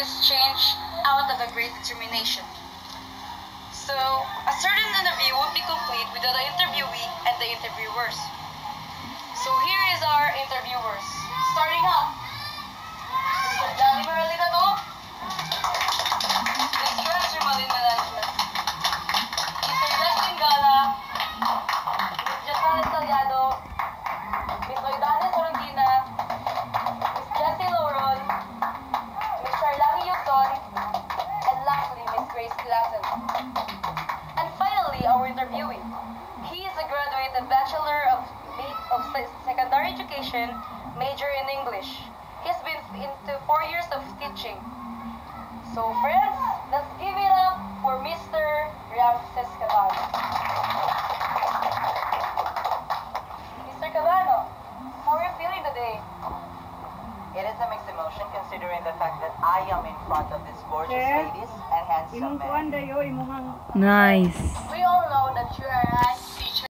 this change out of a great determination. So, a certain interview would be complete without the interviewee and the interviewers. So here is our interviewers. Starting up, Mr. Danny Moralina to, Mr. Malin Melanchas, Mr. Justin Gala, Ms. Jasmine Saliado, Ms. Oidane Sorondina, Ms. Jessie Loron, Ms. Charlani Yuson, and lastly, Ms. Grace Classen. And finally, our interviewee. He is a graduate of Bachelor of Secondary Education, major in English. He's been into 4 years of teaching. So friends, let's give it up for Mr. Ramses Cabano. Mr. Cabano, how are you feeling today? It is a mixed emotion considering the fact that I am in front of these gorgeous ladies and handsome men. Nice. We all know that you are a